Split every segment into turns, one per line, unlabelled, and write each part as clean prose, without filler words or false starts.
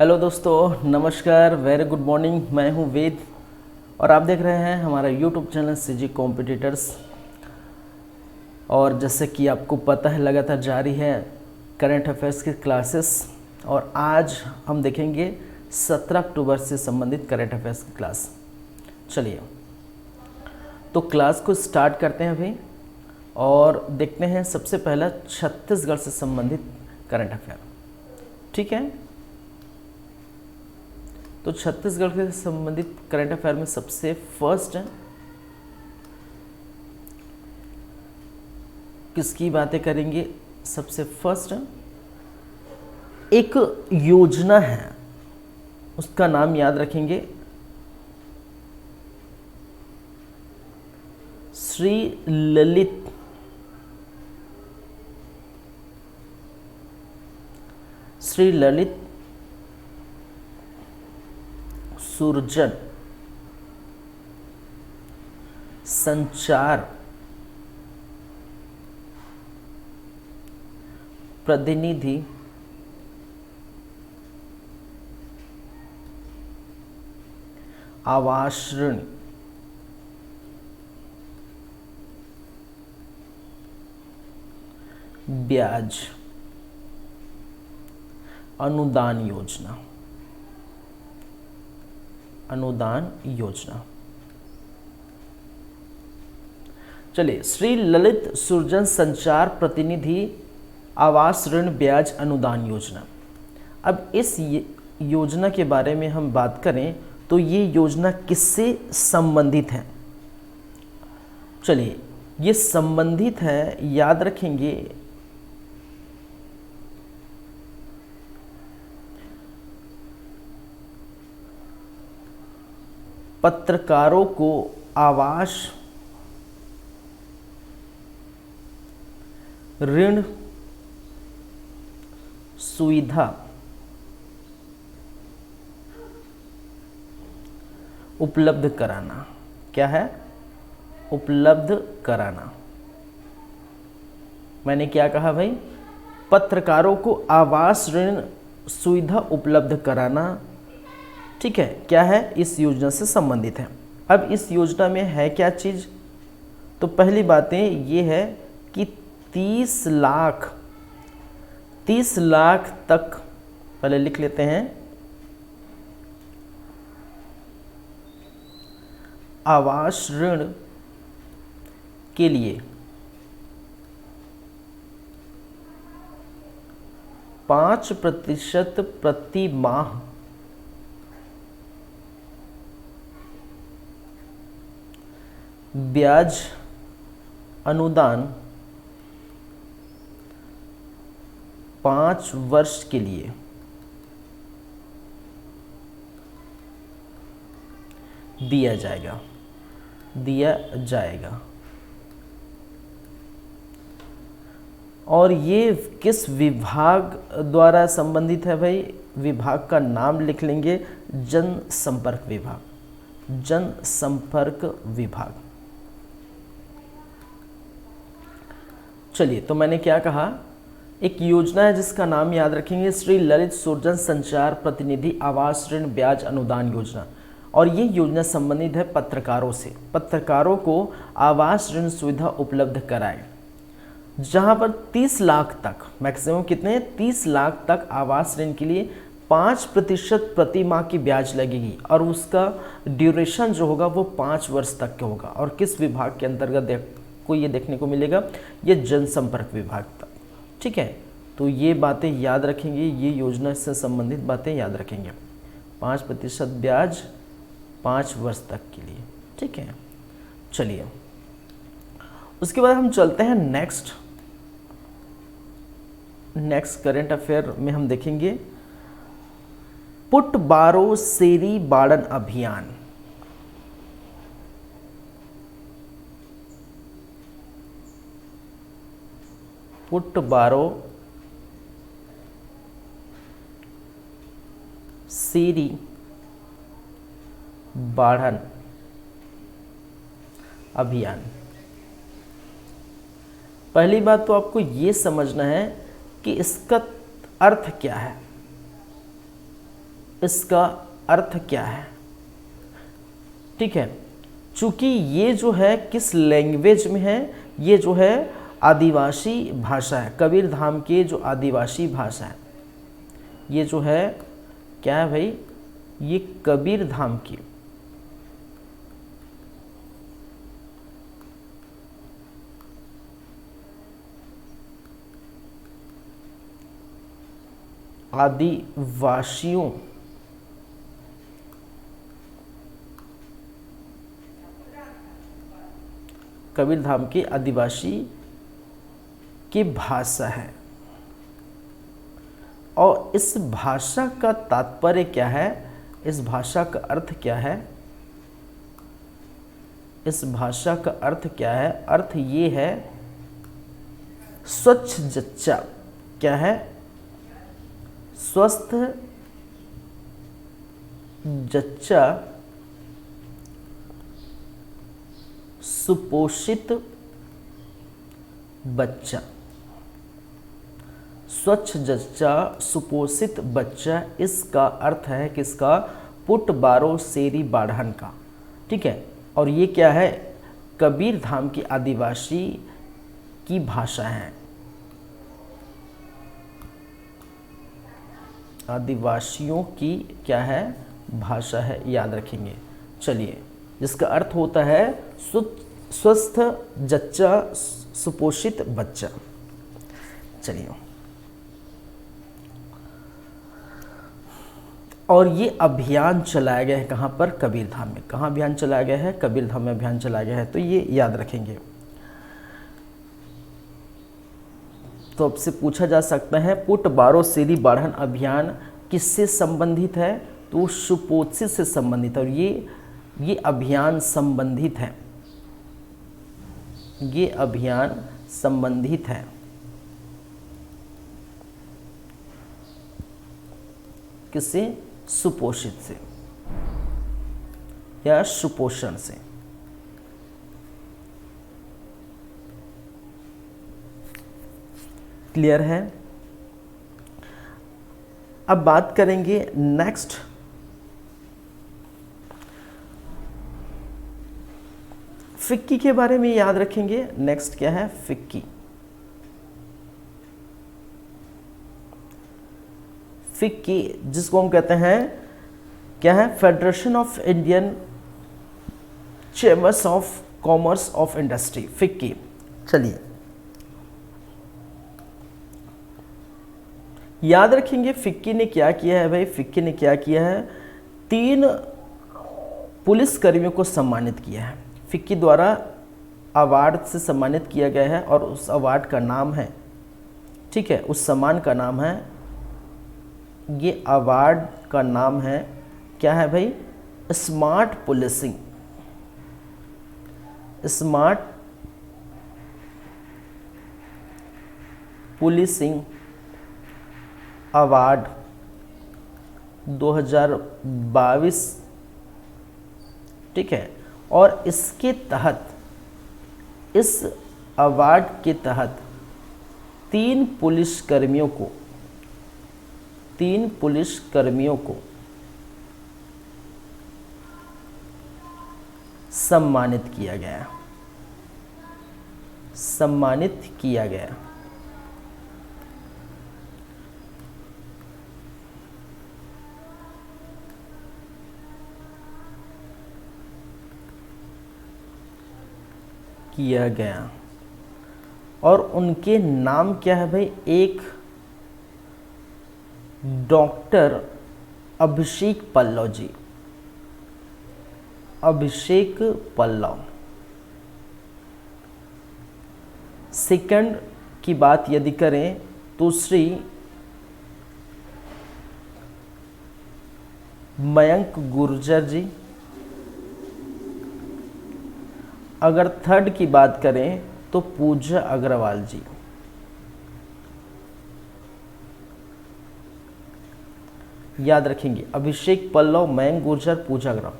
Hello दोस्तों, नमस्कार, very good morning. मैं हूं वेद और आप देख रहे हैं हमारा यूट्यूब चैनल सीजी कॉम्पिटिटर्स। और जैसे कि आपको पता है, लगातार जारी है करंट अफेयर्स की क्लासेस और आज हम देखेंगे 17 अक्टूबर से संबंधित करंट अफेयर्स की क्लास। चलिए तो क्लास को स्टार्ट करते हैं अभी और देखते हैं सबसे पहला छत्तीसगढ़ से संबंधित करंट अफेयर। ठीक है, तो छत्तीसगढ़ से संबंधित करंट अफेयर में सबसे फर्स्ट किसकी बातें करेंगे? सबसे फर्स्ट एक योजना है, उसका नाम याद रखेंगे, श्री ललित सुरजन संचार प्रतिनिधि आवास ऋण ब्याज अनुदान योजना चलिए, श्री ललित सुरजन संचार प्रतिनिधि आवास ऋण ब्याज अनुदान योजना। अब इस योजना के बारे में हम बात करें तो ये योजना किससे संबंधित है? चलिए, ये संबंधित है, याद रखेंगे, पत्रकारों को आवास ऋण सुविधा उपलब्ध कराना। क्या है? उपलब्ध कराना। मैंने क्या कहा भाई? पत्रकारों को आवास ऋण सुविधा उपलब्ध कराना। ठीक है, क्या है? इस योजना से संबंधित है। अब इस योजना में है क्या चीज? तो पहली बातें ये है कि 30 लाख तक, पहले लिख लेते हैं, आवास ऋण के लिए 5% प्रति माह ब्याज अनुदान 5 वर्ष के लिए दिया जाएगा। और ये किस विभाग द्वारा संबंधित है भाई? विभाग का नाम लिख लेंगे, जनसंपर्क विभाग। चलिए, तो मैंने क्या कहा? एक योजना है जिसका नाम याद रखेंगे, श्री ललित सुरजन संचार प्रतिनिधि आवास ऋण ब्याज अनुदान योजना। और ये योजना संबंधित है पत्रकारों से, पत्रकारों को आवास ऋण सुविधा उपलब्ध कराए, जहां पर 30 लाख तक, मैक्सिमम कितने? 30 लाख तक आवास ऋण के लिए 5% प्रति माह की ब्याज लगेगी और उसका ड्यूरेशन जो होगा वो 5 वर्ष तक का होगा। और किस विभाग के अंतर्गत को ये देखने को मिलेगा? ये जनसंपर्क विभाग तक। ठीक है, तो ये बातें याद रखेंगे, ये योजना से संबंधित बातें याद रखेंगे। 5% ब्याज 5 वर्ष तक के लिए। ठीक है, चलिए उसके बाद हम चलते हैं नेक्स्ट करंट अफेयर में हम देखेंगे पुट बारो सेरी बाड़न अभियान। पुट बारो सीरी बाढ़न अभियान। पहली बात तो आपको ये समझना है कि इसका अर्थ क्या है। इसका अर्थ क्या है। ठीक है, चूंकि ये जो है किस लैंग्वेज में है, ये जो है आदिवासी भाषा है, कबीर धाम के जो आदिवासी भाषा है, ये जो है क्या है भाई, ये कबीर धाम की आदिवासियों कबीर धाम के आदिवासी की भाषा है। और इस भाषा का तात्पर्य क्या है, इस भाषा का अर्थ क्या है, इस भाषा का अर्थ क्या है, अर्थ ये है स्वच्छ जच्चा, क्या है, स्वस्थ जच्चा, सुपोषित बच्चा, स्वच्छ जच्चा सुपोषित बच्चा, इसका अर्थ है किसका, पुट बारो सेरी बाढ़न का। ठीक है, और ये क्या है, कबीर धाम की आदिवासी की भाषा है, आदिवासियों की क्या है, भाषा है, याद रखेंगे। चलिए, जिसका अर्थ होता है स्वस्थ जच्चा सुपोषित बच्चा। चलिए, और ये अभियान चलाया गया है कहाँ पर, कबीर धाम में। कहाँ अभियान चलाया गया है, कबीर धाम में अभियान चलाया गया है, तो ये याद रखेंगे। तो आपसे पूछा जा सकता है पुट बारो सेरी बाढ़न अभियान किससे संबंधित है, तो सुपोषित से संबंधित है। और ये अभियान संबंधित है, ये अभियान संबंधित है किससे, सुपोषित से या सुपोषण से। क्लियर है। अब बात करेंगे नेक्स्ट, फिक्की के बारे में याद रखेंगे। नेक्स्ट क्या है, फिक्की। फिक्की जिसको हम कहते हैं क्या है, federation of Indian chambers of commerce of industry, FICCI. चलिए, याद रखेंगे फिक्की ने क्या किया है भाई, फिक्की ने क्या किया है, 3 पुलिस कर्मियों को सम्मानित किया है। फिक्की द्वारा अवार्ड से सम्मानित किया गया है, और उस अवार्ड का नाम है, ठीक है, उस सम्मान का नाम है, ये अवार्ड का नाम है क्या है भाई, smart policing, smart policing award 2022। ठीक है, और इसके तहत, इस अवार्ड के तहत 3 पुलिसकर्मियों को सम्मानित किया गया, सम्मानित किया गया। किया गया, और उनके नाम क्या है भाई, एक डॉक्टर अभिषेक पल्लव जी, अभिषेक पल्लव। सेकंड की बात यदि करें तो श्री मयंक गुर्जर जी। अगर थर्ड की बात करें तो पूजा अग्रवाल जी। याद रखेंगे, Abhishek Pallav, Mayank Gurjar, Pooja Agrawal.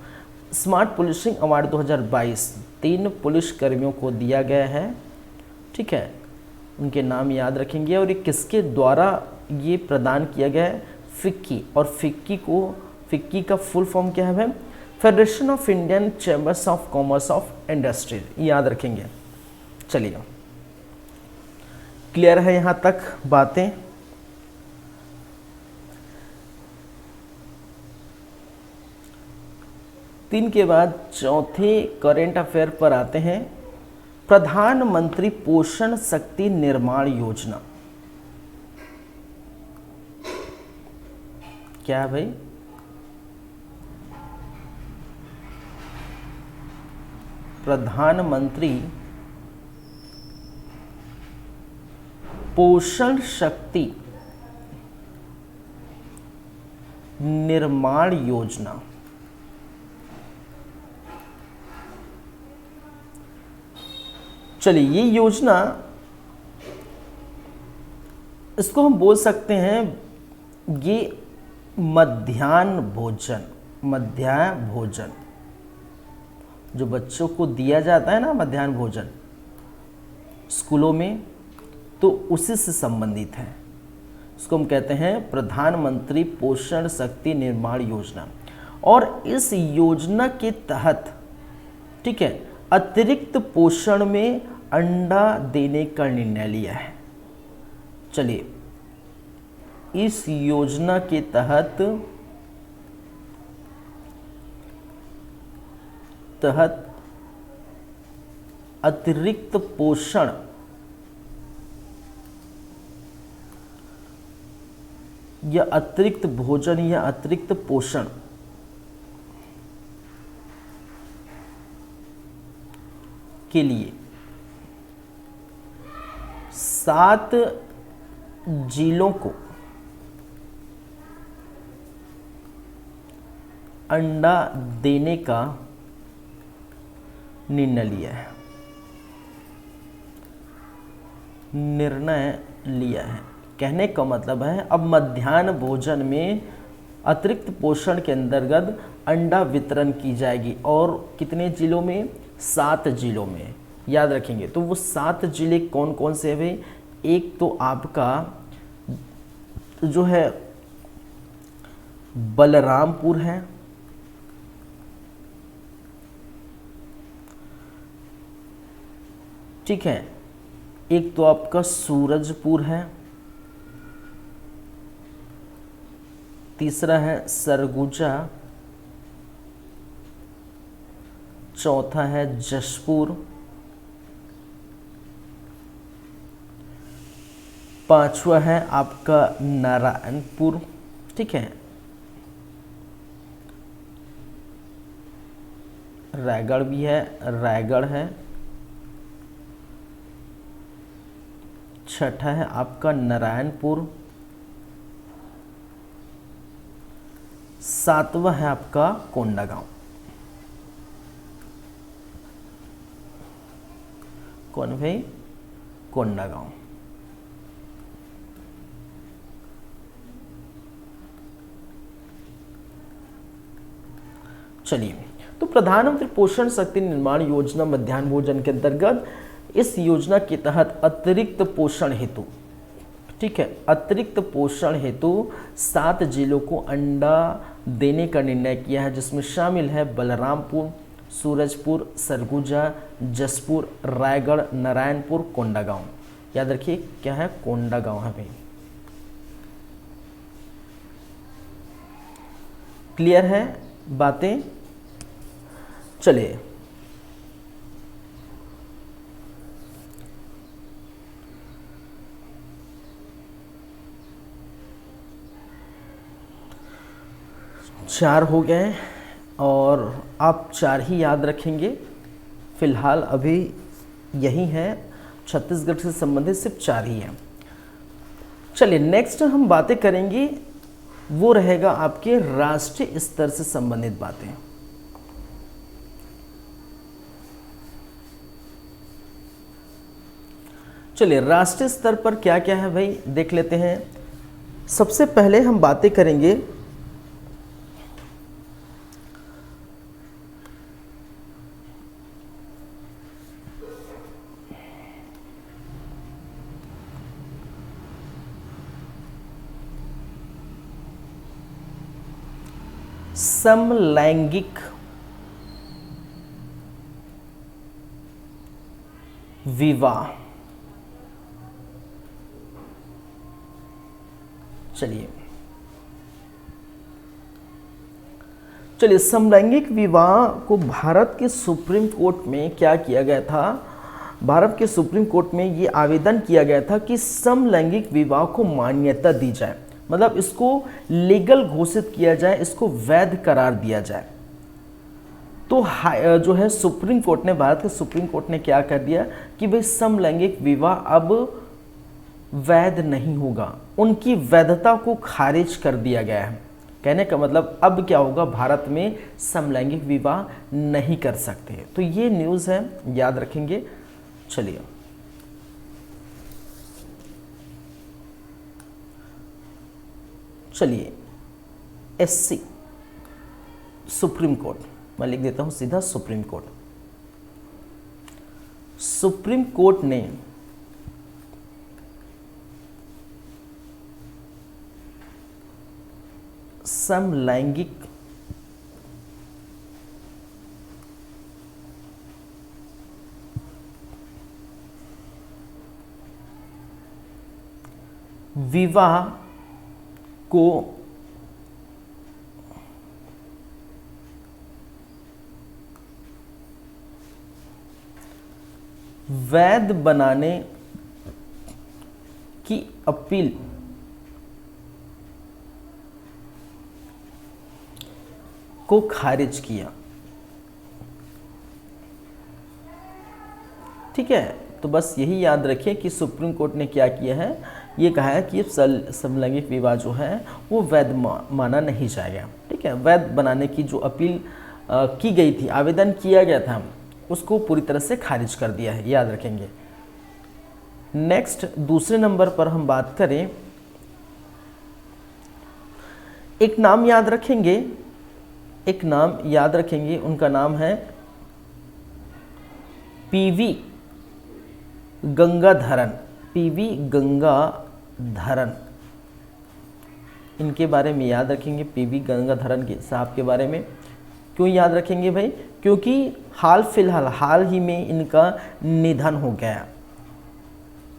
Smart policing award 2022 3 police कर्मियों को दिया गया है। ठीक है, उनके नाम याद रखेंगे। और ये किसके द्वारा ये प्रदान किया गया है, फिक्की। और फिक्की को फिक्की का फुल फॉर्म क्या है भाई? Federation of Indian chambers of commerce of industry, याद रखेंगे। चलिए, क्लियर है यहाँ तक बातें? तीन के बाद चौथे करेंट अफेयर पर आते हैं। प्रधानमंत्री पोषण शक्ति निर्माण योजना क्या है भाई? प्रधानमंत्री पोषण शक्ति निर्माण योजना। चलिए, ये योजना, इसको हम बोल सकते हैं, ये मध्याह्न भोजन जो बच्चों को दिया जाता है ना, मध्याह्न भोजन स्कूलों में, तो उसी से संबंधित है। इसको हम कहते हैं प्रधानमंत्री पोषण शक्ति निर्माण योजना। और इस योजना के तहत, ठीक है, अतिरिक्त पोषण में अंडा देने का निर्णय लिया है। चलिए, इस योजना के तहत अतिरिक्त पोषण या अतिरिक्त भोजन या अतिरिक्त पोषण के लिए 7 जिलों को अंडा देने का निर्णय लिया है। कहने का मतलब है, अब मध्याह्न भोजन में अतिरिक्त पोषण के अंतर्गत अंडा वितरण की जाएगी। और कितने जिलों में? 7 जिलों में, याद रखेंगे। तो वो 7 जिले कौन कौन से हैं? एक तो आपका जो है बलरामपुर है, ठीक है, एक तो आपका सूरजपुर है, तीसरा है सरगुजा, चौथा है जशपुर, पांचवा है आपका नारायणपुर, ठीक है, रायगढ़ भी है, रायगढ़ है, छठा है आपका नारायणपुर, सातवां है आपका कोंडागांव। कौन भाई? कोंडागांव। चलिए, तो प्रधानमंत्री पोषण शक्ति निर्माण योजना मध्याह्न भोजन के अंतर्गत इस योजना के तहत अतिरिक्त पोषण हेतु, ठीक है, अतिरिक्त पोषण हेतु 7 जिलों को अंडा देने का निर्णय किया है, जिसमें शामिल है बलरामपुर, सूरजपुर, सरगुजा, जशपुर, रायगढ़, नारायणपुर, कोंडागांव। याद रखिए क्या है? कोंडागांव है भाई। क्लियर है बातें? चलिए, चार हो गए और आप 4 ही याद रखेंगे। फिलहाल अभी यही है, छत्तीसगढ़ से संबंधित सिर्फ 4 ही हैं। चलिए, नेक्स्ट हम बातें करेंगे, वो रहेगा आपके राष्ट्रीय स्तर से संबंधित बातें। चलिए, राष्ट्रीय स्तर पर क्या क्या है भाई, देख लेते हैं। सबसे पहले हम बातें करेंगे समलैंगिक विवाह। चलिए समलैंगिक विवाह को भारत के सुप्रीम कोर्ट में क्या किया गया था, भारत के सुप्रीम कोर्ट में ये आवेदन किया गया था कि समलैंगिक विवाह को मान्यता दी जाए, मतलब इसको लीगल घोषित किया जाए, इसको वैध करार दिया जाए। तो जो है सुप्रीम कोर्ट ने, भारत के सुप्रीम कोर्ट ने क्या कर दिया कि भाई समलैंगिक विवाह अब वैध नहीं होगा, उनकी वैधता को खारिज कर दिया गया है। कहने का मतलब अब क्या होगा, भारत में समलैंगिक विवाह नहीं कर सकते। तो ये न्यूज़ है, याद रखेंगे। चलिए एससी सुप्रीम कोर्ट, मैं लिख देता हूं सीधा सुप्रीम कोर्ट। सुप्रीम कोर्ट ने समलैंगिक विवाह को वैध बनाने की अपील को खारिज किया। ठीक है, तो बस यही याद रखिए कि सुप्रीम कोर्ट ने क्या किया है, ये कहा है कि समलैंगिक विवाह जो है वो वैध माना नहीं जाएगा। ठीक है, वैध बनाने की जो अपील की गई थी, आवेदन किया गया था, उसको पूरी तरह से खारिज कर दिया है, याद रखेंगे। नेक्स्ट दूसरे नंबर पर हम बात करें, एक नाम याद रखेंगे, एक नाम याद रखेंगे, उनका नाम है पीवी गंगाधरन। पीवी गंगाधरन, इनके बारे में याद रखेंगे। पीवी गंगाधरन के साहब के बारे में क्यों याद रखेंगे भाई, क्योंकि हाल ही में इनका निधन हो गया।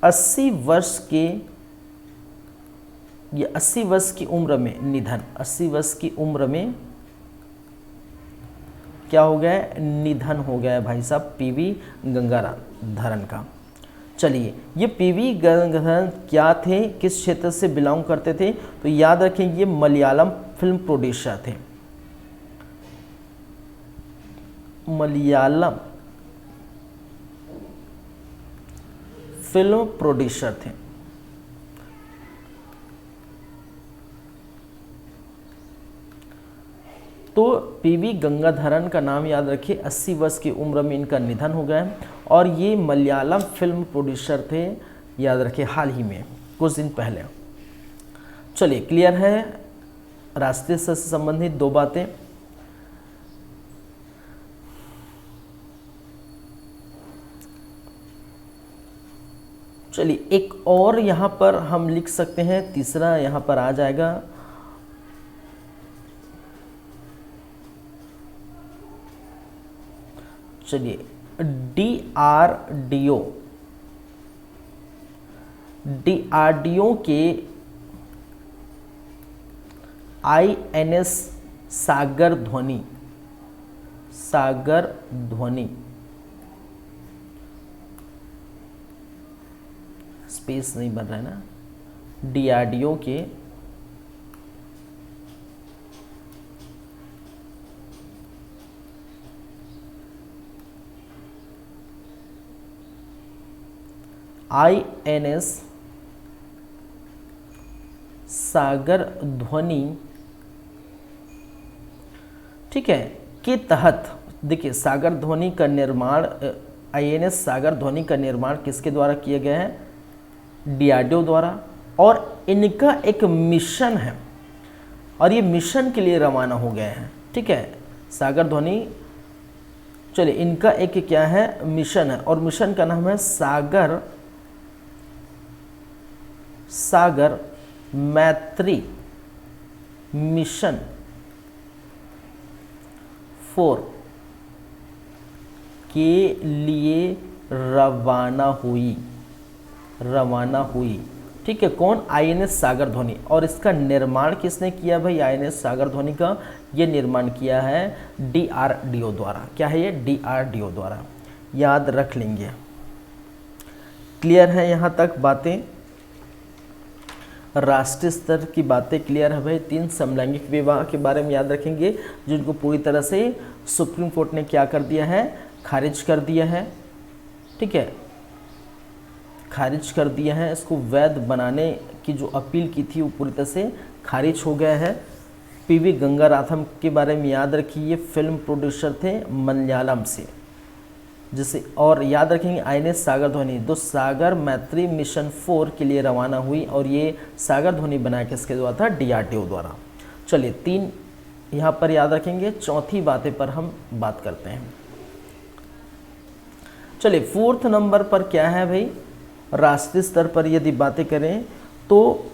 80 वर्ष की उम्र में निधन, 80 वर्ष की उम्र में क्या हो गया, निधन हो गया भाई साहब पीवी गंगाधरन का। चलिए, ये पीवी गंगाधरन क्या थे, किस क्षेत्र से बिलोंग करते थे, तो याद रखें ये मलयालम फिल्म प्रोड्यूसर थे। मलयालम फिल्म प्रोड्यूसर थे। तो पीवी गंगाधरन का नाम याद रखिए, 80 वर्ष की उम्र में इनका निधन हो गया और ये मलयालम फिल्म प्रोड्यूसर थे, याद रखिए, हाल ही में कुछ दिन पहले। चलिए, क्लियर है राष्ट्रीय स्तर से संबंधित दो बातें। चलिए, एक और यहाँ पर हम लिख सकते हैं, तीसरा यहाँ पर आ जाएगा, चलिए डीआरडीओ के INS सागर ध्वनि स्पेस नहीं बन रहा है ना, डीआरडीओ के INS सागर ध्वनि, ठीक है, के तहत देखिए सागर ध्वनि का निर्माण, INS सागर ध्वनि का निर्माण किसके द्वारा किया गया है, डीआरडीओ द्वारा, और इनका एक मिशन है और ये मिशन के लिए रवाना हो गए हैं। ठीक है, सागर ध्वनि, चलिए इनका एक क्या है, मिशन है और मिशन का नाम है सागर मैत्री मिशन 4 के लिए रवाना हुई। ठीक है, कौन? आईएनएस सागर धोनी। और इसका निर्माण किसने किया भाई? आईएनएस सागर धोनी का ये निर्माण किया है डीआरडीओ द्वारा। क्या है ये? डीआरडीओ द्वारा। याद रख लेंगे। क्लियर है यहाँ तक बातें? राष्ट्रीय स्तर की बातें क्लियर है भाई। 3 समलैंगिक विवाह के बारे में याद रखेंगे, जिनको पूरी तरह से सुप्रीम कोर्ट ने क्या कर दिया है? खारिज कर दिया है। ठीक है, खारिज कर दिया है। इसको वैध बनाने की जो अपील की थी वो पूरी तरह से खारिज हो गया है। पीवी गंगाराथम के बारे में याद रखिए, ये फिल्म प्रोड्यूसर थे मलयालम से, जिसे और याद रखेंगे आईएनएस सागर धोनी दो सागर मैत्री मिशन 4 के लिए रवाना हुई, और ये सागर धोनी बनाया किसके द्वारा था? डीआरडीओ द्वारा। चलिए 3 यहाँ पर याद रखेंगे। चौथी बातें पर हम बात करते हैं। चलिए 4th नंबर पर क्या है भाई? राष्ट्रीय स्तर पर यदि बातें करें तो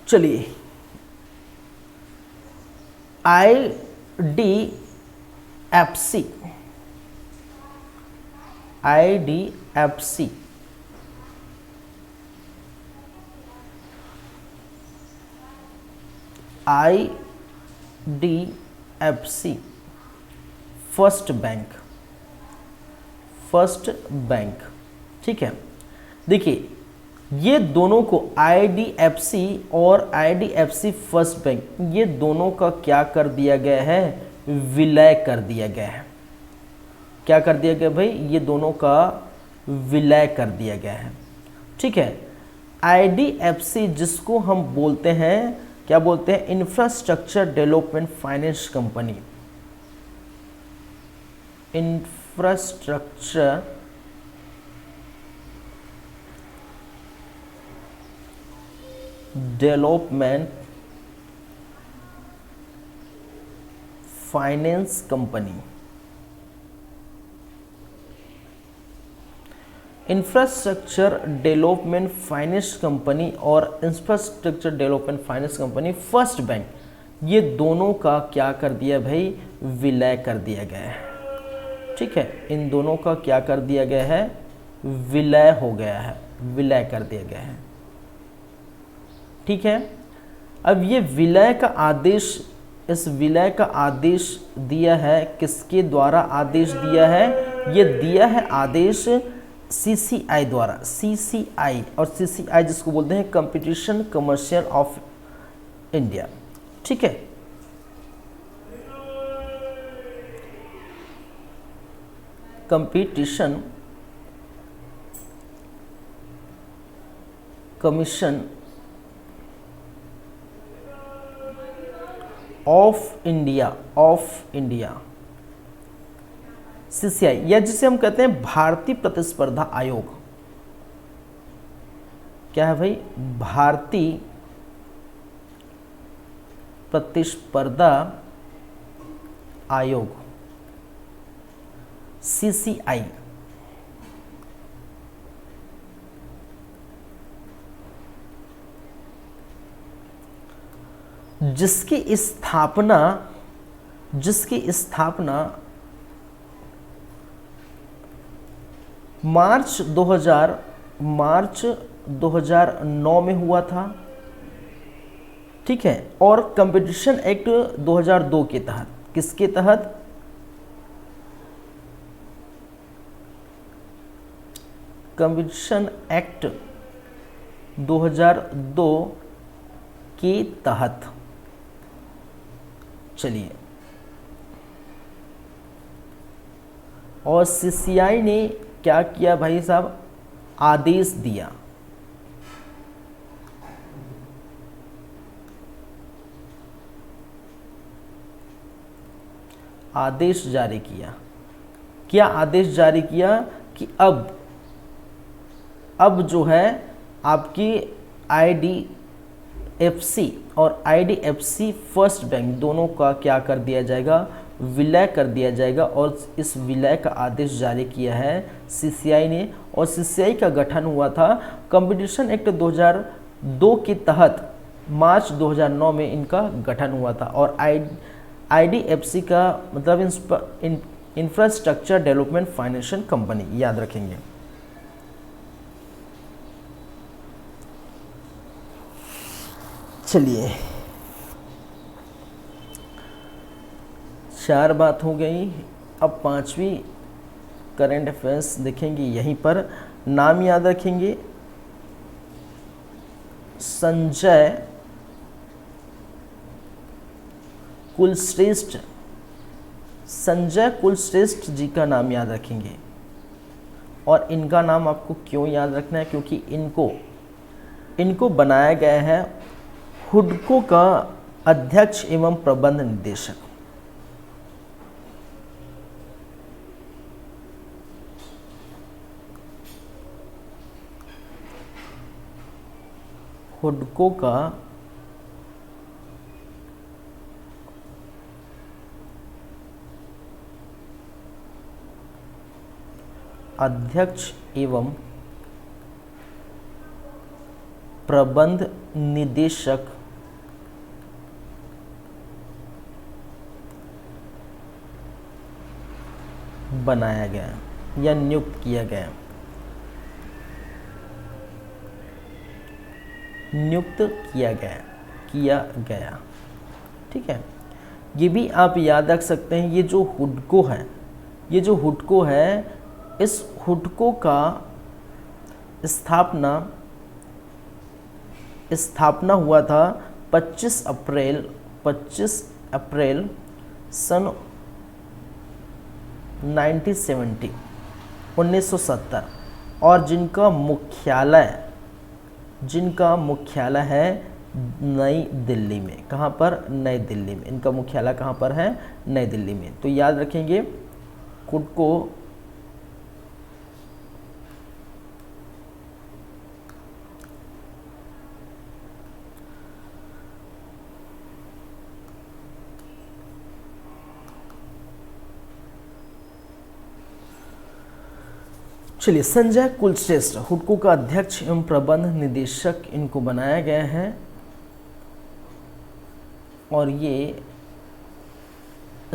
चलिए आईडीएफसी फर्स्ट बैंक। ठीक है, देखिए ये दोनों को आईडीएफसी और आईडीएफसी फर्स्ट बैंक, ये दोनों का क्या कर दिया गया है? विलय कर दिया गया है। क्या कर दिया गया भाई? ये दोनों का विलय कर दिया गया है। ठीक है, आईडीएफसी जिसको हम बोलते हैं, क्या बोलते हैं? Infrastructure development finance company. Infrastructure development finance company. Infrastructure development finance company और infrastructure development finance company first bank, ये दोनों का क्या कर दिया भाई? विलय कर दिया गया है। ठीक है, इन दोनों का क्या कर दिया गया है? विलय हो गया है, विलय कर दिया गया है। ठीक है, अब ये विलय का आदेश, इस विलय का आदेश दिया है किसके द्वारा? आदेश दिया है, ये दिया है आदेश सीसीआई द्वारा। सीसीआई, और सीसीआई जिसको बोलते हैं कंपटीशन कमर्शियल ऑफ इंडिया। ठीक है, competition commission of India CCI, या जिसे हम कहते हैं भारतीय प्रतिस्पर्धा आयोग। क्या है भाई? भारतीय प्रतिस्पर्धा आयोग, सीसीआई। जिसकी स्थापना मार्च 2009 में हुआ था। ठीक है, और कंपटीशन एक्ट 2002 के तहत, किसके तहत? कंपटीशन एक्ट 2002 के तहत। चलिए, और सीसीआई ने क्या किया भाई साहब? आदेश दिया। आदेश जारी किया। क्या आदेश जारी किया? कि अब जो है आपकी आईडीएफसी और आईडीएफसी फर्स्ट बैंक दोनों का क्या कर दिया जाएगा? विलय कर दिया जाएगा और इस विलय का आदेश जारी किया है सीसीआई ने। और सीसीआई का गठन हुआ था कंपटीशन एक्ट 2002 के तहत, मार्च 2009 में इनका गठन हुआ था। और आईडीएफसी का मतलब इंफ्रास्ट्रक्चर डेवलपमेंट फाइनेंशियल कंपनी, याद रखेंगे। चलिए 4 बात हो गई। अब 5वीं करंट अफेयर्स देखेंगे। यहीं पर नाम याद रखेंगे, संजय कुलश्रेष्ठ। संजय कुलश्रेष्ठ जी का नाम याद रखेंगे। और इनका नाम आपको क्यों याद रखना है, क्योंकि इनको बनाया गया है हुडको का अध्यक्ष एवं प्रबंध निदेशक। हुडको का अध्यक्ष एवं प्रबंध निदेशक बनाया गया या नियुक्त किया गया। नियुक्त किया गया। ठीक है, ये भी आप याद रख सकते हैं। ये जो हुडको है, इस हुडको का स्थापना हुआ था 25 अप्रैल सन 1970 और जिनका मुख्यालय है नई दिल्ली में। कहाँ पर? नई दिल्ली में। इनका मुख्यालय कहाँ पर है? नई दिल्ली में। तो याद रखेंगे हुडको चलिए, संजय कुलश्रेष्ठ हुडको का अध्यक्ष एवं प्रबंध निदेशक इनको बनाया गया है। और ये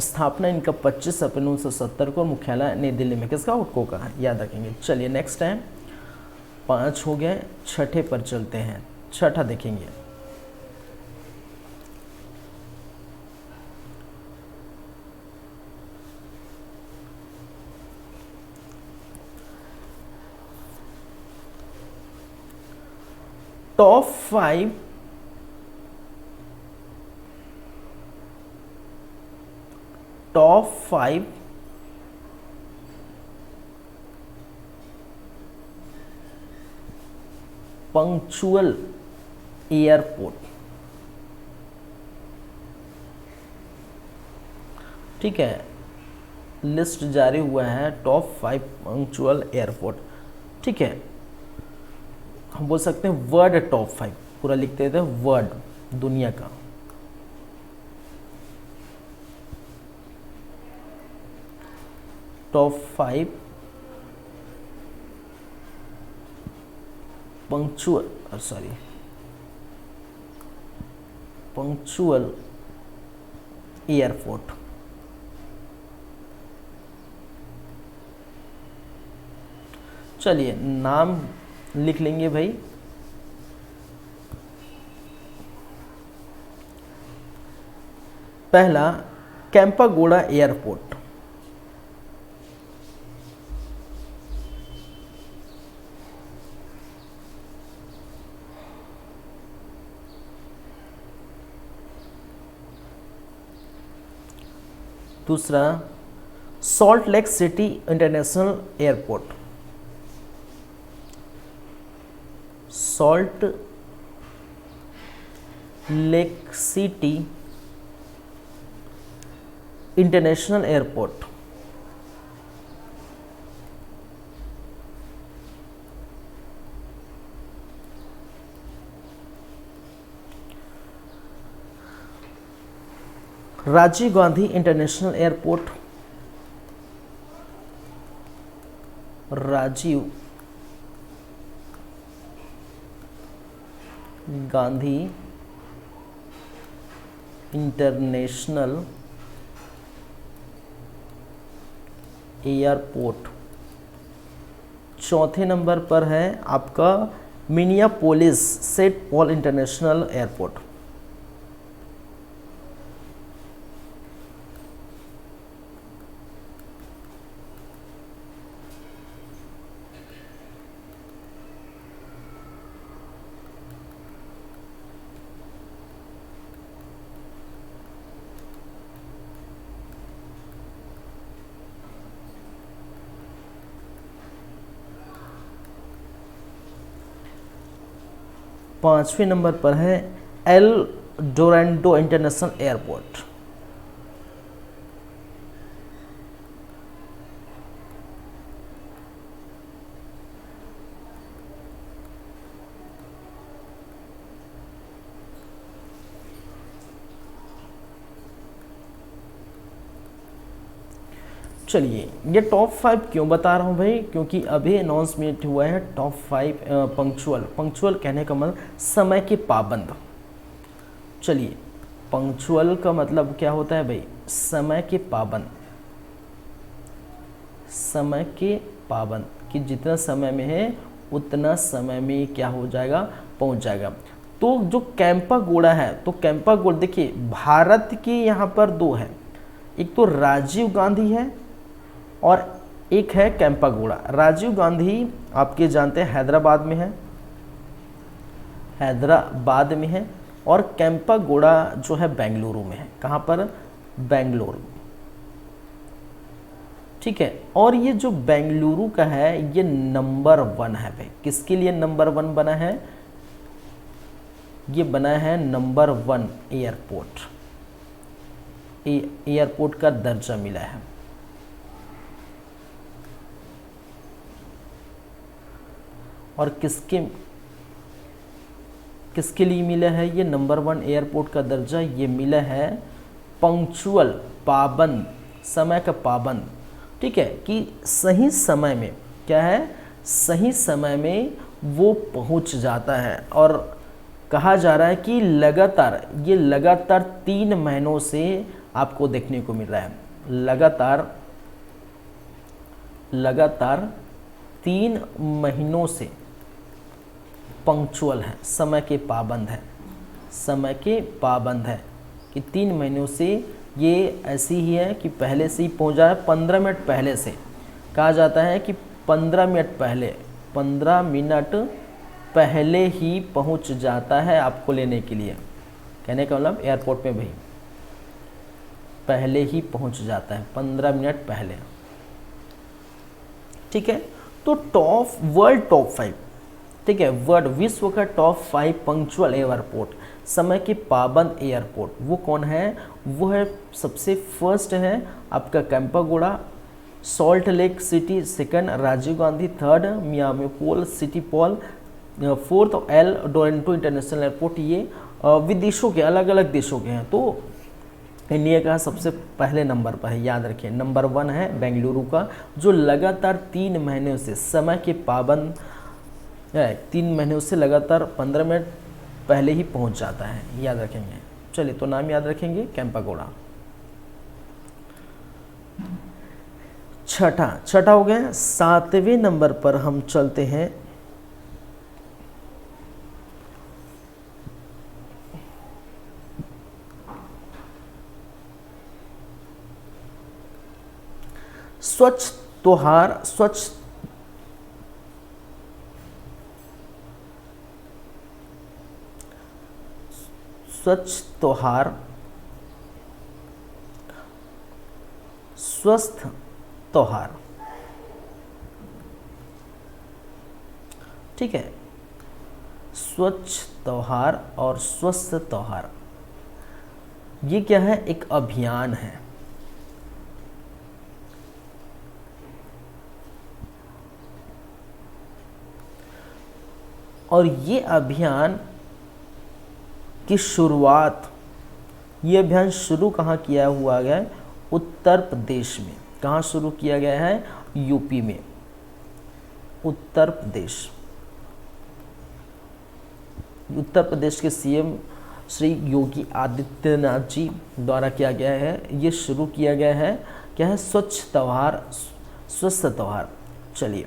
स्थापना इनका 25 अप्रैल 1970 को, मुख्यालय नई दिल्ली में। किसका? हुडको का, याद रखेंगे। चलिए नेक्स्ट है, 5 हो गए, छठे पर चलते हैं। छठा देखेंगे, टॉप 5 पंक्चुअल एयरपोर्ट। ठीक है, लिस्ट जारी हुआ है टॉप 5 पंक्चुअल एयरपोर्ट। ठीक है, हम बोल सकते हैं वर्ल्ड टॉप 5, पूरा लिख देते हैं वर्ल्ड, दुनिया का। Top 5 punctual airport. चलिए नाम लिख लेंगे भाई। पहला कैंपागोड़ा एयरपोर्ट, दूसरा salt lake city international airport, salt lake city international airport. Rajiv Gandhi international airport, Rajiv Gandhi international airport. चौथे नंबर पर है आपका Minneapolis Saint Paul international airport. पांचवें नंबर पर है एल डोरंडो इंटरनेशनल एयरपोर्ट। चलिए, ये टॉप 5 क्यों बता रहा हूँ भाई, क्योंकि अभी अनाउंसमेंट हुआ है टॉप 5 पंक्चुअल। पंक्चुअल कहने का मतलब समय के पाबंद। चलिए, पंक्चुअल का मतलब क्या होता है भाई, समय के पाबंद। समय के पाबंद कि जितना समय में है उतना समय में क्या हो जाएगा, पहुंच जाएगा। तो जो कैंपा गोड़ा है, तो कैंपा गोड़ा देखिए भारत के यहाँ पर दो है, एक तो राजीव गांधी है और एक है कैंपा गोड़ा। राजीव गांधी आपके जानते हैं हैदराबाद में है, हैदराबाद में है, और कैंपा गोड़ा जो है बेंगलुरु में है। कहाँ पर, बेंगलुरु। ठीक है, और ये जो बेंगलुरु का है ये नंबर 1 है भाई। किसके लिए नंबर 1 बना है, ये बना है नंबर 1 एयरपोर्ट, एयरपोर्ट का दर्जा मिला है। और किसके लिए मिला है ये नंबर 1 एयरपोर्ट का दर्जा, ये मिला है पंक्चुअल, पाबंद, समय का पाबंद। ठीक है, कि सही समय में क्या है, सही समय में वो पहुंच जाता है। और कहा जा रहा है कि लगातार, ये लगातार 3 महीनों से आपको देखने को मिल रहा है। लगातार 3 महीनों से पंक्चुअल है, समय के पाबंद है, समय के पाबंद है कि 3 महीनों से ये ऐसी ही है कि पहले से ही पहुंचा है। 15 मिनट पहले से कहा जाता है कि 15 मिनट पहले ही पहुंच जाता है आपको लेने के लिए। कहने का मतलब एयरपोर्ट में भाई पहले ही पहुंच जाता है, 15 मिनट पहले। ठीक है, तो वर्ल्ड टॉप 5, ठीक है, वर्ल्ड विश्व का टॉप 5 पंक्चुअल एयरपोर्ट, समय के पाबंद एयरपोर्ट, वो कौन है, वो है सबसे फर्स्ट है आपका Kempegowda, Salt lake City second, Rajiv Gandhi third, Minneapolis City Paul fourth, El Dorado International Airport. ये विदेशों के, अलग अलग देशों के हैं। तो इंडिया का सबसे पहले नंबर पर है, याद रखिए। नंबर 1 है बेंगलुरु का, जो लगातार 3 महीनों से समय के पाबंद है, 3 महीनों से लगातार 15 मिनट पहले ही पहुंच जाता है, याद रखेंगे। चलिए, तो नाम याद रखेंगे कैंपागोड़ा। छठा हो गया। 7वें नंबर पर हम चलते हैं, स्वच्छ त्योहार, स्वच्छ त्योहार, स्वस्थ त्योहार। ठीक है, स्वच्छ त्योहार और स्वस्थ त्योहार, ये क्या है, एक अभियान है। और ये अभियान की शुरुआत ये अभियान शुरू कहाँ किया हुआ गया है? उत्तर प्रदेश में। कहाँ शुरू किया गया है? यूपी में, उत्तर प्रदेश। उत्तर प्रदेश के सीएम श्री योगी आदित्यनाथ जी द्वारा किया गया है, ये शुरू किया गया है। क्या है? स्वच्छ त्योहार, स्वस्थ त्योहार। चलिए,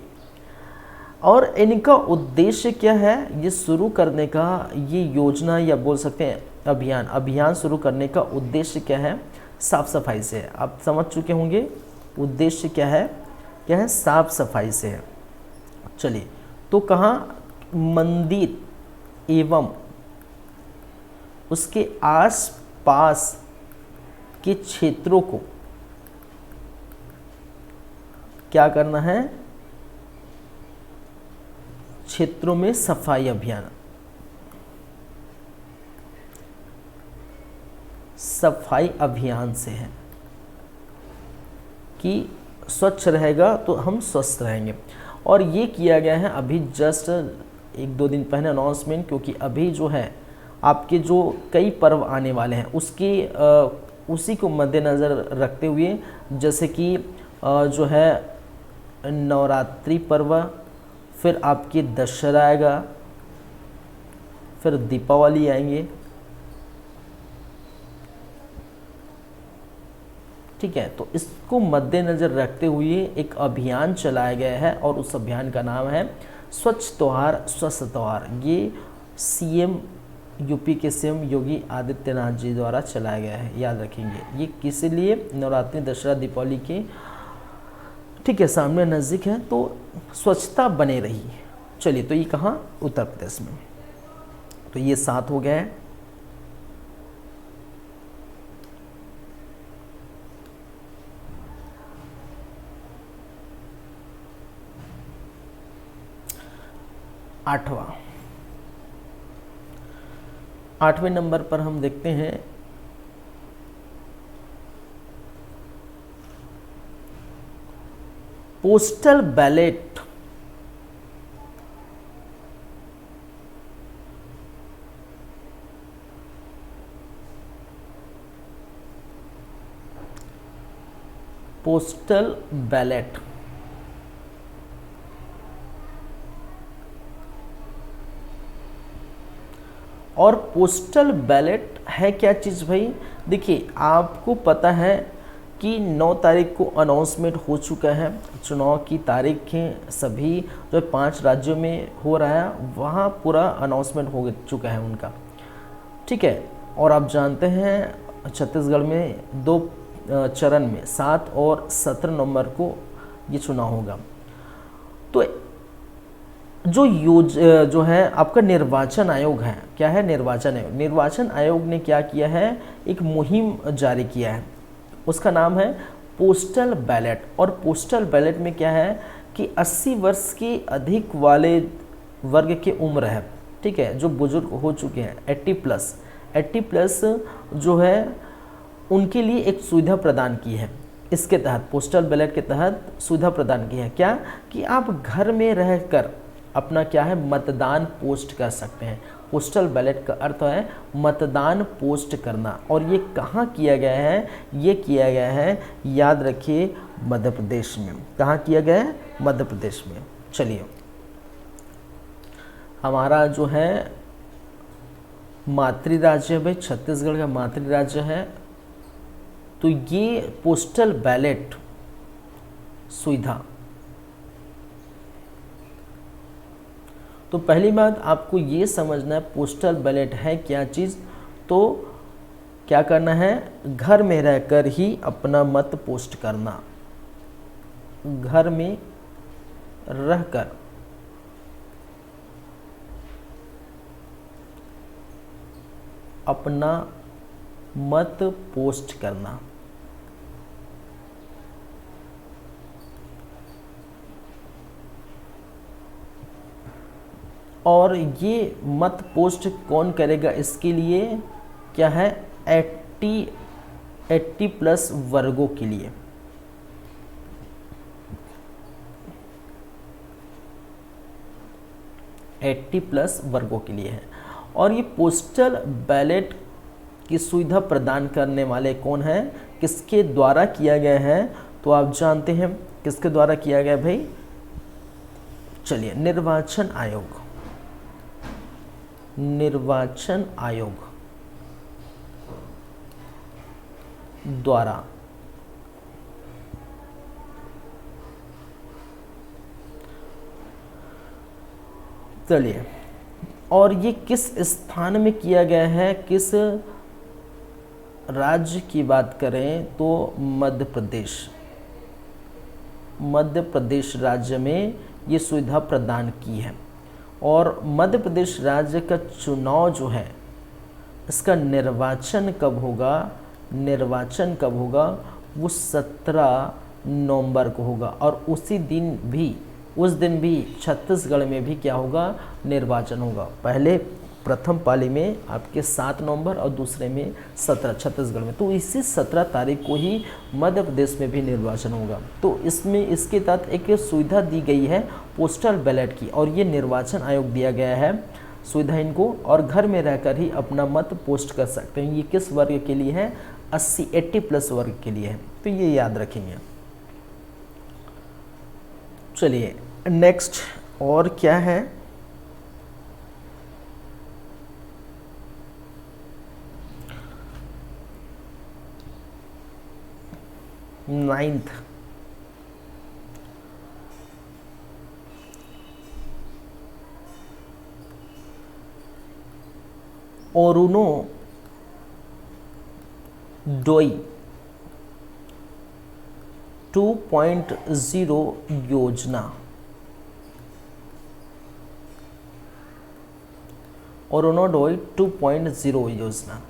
और इनका उद्देश्य क्या है ये शुरू करने का? ये योजना या बोल सकते हैं अभियान शुरू करने का उद्देश्य क्या है? साफ सफाई से है। आप समझ चुके होंगे उद्देश्य क्या है? क्या है? साफ सफाई से है। चलिए, तो कहाँ? मंदिर एवं उसके आस पास के क्षेत्रों को क्या करना है? क्षेत्रों में सफाई अभियान, सफाई अभियान से है कि स्वच्छ रहेगा तो हम स्वस्थ रहेंगे। और ये किया गया है अभी जस्ट 1-2 दिन पहले अनाउंसमेंट, क्योंकि अभी जो है आपके जो कई पर्व आने वाले हैं उसी को मद्देनज़र रखते हुए, जैसे कि जो है नवरात्रि पर्व, फिर आपके दशहरा आएगा, फिर दीपावली आएंगे। ठीक है, तो इसको मद्देनज़र रखते हुए एक अभियान चलाया गया है और उस अभियान का नाम है स्वच्छ त्योहार स्वस्थ त्योहार। ये सीएम यूपी के सीएम योगी आदित्यनाथ जी द्वारा चलाया गया है, याद रखेंगे। ये किस लिए? नवरात्रि, दशहरा, दीपावली के ठीक है सामने नज़दीक है, तो स्वच्छता बने रही। चलिए, तो ये कहाँ? उत्तर प्रदेश में। तो ये 7 हो गया है। आठवें नंबर पर हम देखते हैं पोस्टल बैलेट। पोस्टल बैलेट और पोस्टल बैलेट है क्या चीज़ भाई? देखिए, आपको पता है कि 9 तारीख को अनाउंसमेंट हो चुका है। चुनाव की तारीखें सभी जो 5 राज्यों में हो रहा है वहाँ पूरा अनाउंसमेंट हो चुका है उनका। ठीक है, और आप जानते हैं छत्तीसगढ़ में 2 चरण में 7 और 17 नवंबर को ये चुनाव होगा। तो जो है आपका निर्वाचन आयोग है, क्या है? निर्वाचन आयोग। निर्वाचन आयोग ने क्या किया है? एक मुहिम जारी किया है, उसका नाम है पोस्टल बैलेट। और पोस्टल बैलेट में क्या है कि 80 वर्ष के अधिक वाले वर्ग की उम्र है, ठीक है, जो बुजुर्ग हो चुके हैं 80 प्लस जो है उनके लिए एक सुविधा प्रदान की है। इसके तहत पोस्टल बैलेट के तहत सुविधा प्रदान की है क्या? कि आप घर में रहकर अपना क्या है मतदान पोस्ट कर सकते हैं। पोस्टल बैलेट का अर्थ है मतदान पोस्ट करना। और ये कहाँ किया गया है? ये किया गया है, याद रखिए, मध्य प्रदेश में। कहाँ किया गया है? मध्य प्रदेश में। चलिए, हमारा जो है मातृ राज्य है, छत्तीसगढ़ का मातृ राज्य है, तो ये पोस्टल बैलेट सुविधा। तो पहली बात आपको ये समझना है पोस्टल बैलेट है क्या चीज़। तो क्या करना है? घर में रहकर ही अपना मत पोस्ट करना, घर में रहकर अपना मत पोस्ट करना। और ये मत पोस्ट कौन करेगा? इसके लिए क्या है? 80 प्लस वर्गों के लिए। प्लस वर्गों के लिए है। और ये पोस्टल बैलेट की सुविधा प्रदान करने वाले कौन हैं, किसके द्वारा किया गया है, तो आप जानते हैं किसके द्वारा किया गया भाई, चलिए निर्वाचन आयोग, निर्वाचन आयोग द्वारा चलिए। और ये किस स्थान में किया गया है, किस राज्य की बात करें तो मध्य प्रदेश, मध्य प्रदेश राज्य में ये सुविधा प्रदान की है। और मध्य प्रदेश राज्य का चुनाव जो है इसका निर्वाचन कब होगा, निर्वाचन कब होगा, वो 17 नवंबर को होगा। और उसी दिन भी, उस दिन भी छत्तीसगढ़ में भी क्या होगा, निर्वाचन होगा। पहले प्रथम पाली में आपके 7 नवंबर और दूसरे में 17 छत्तीसगढ़ में, तो इसी 17 तारीख को ही मध्य प्रदेश में भी निर्वाचन होगा। तो इसमें इसके तहत एक सुविधा दी गई है पोस्टल बैलेट की, और ये निर्वाचन आयोग दिया गया है सुविधा इनको, और घर में रहकर ही अपना मत पोस्ट कर सकते हैं। ये किस वर्ग के लिए है, 80+ वर्ग के लिए है, तो ये याद रखेंगे। चलिए नेक्स्ट और क्या है, नाइन्थ अरुणोदय 2.0 योजना, अरुणोदय 2.0 योजना।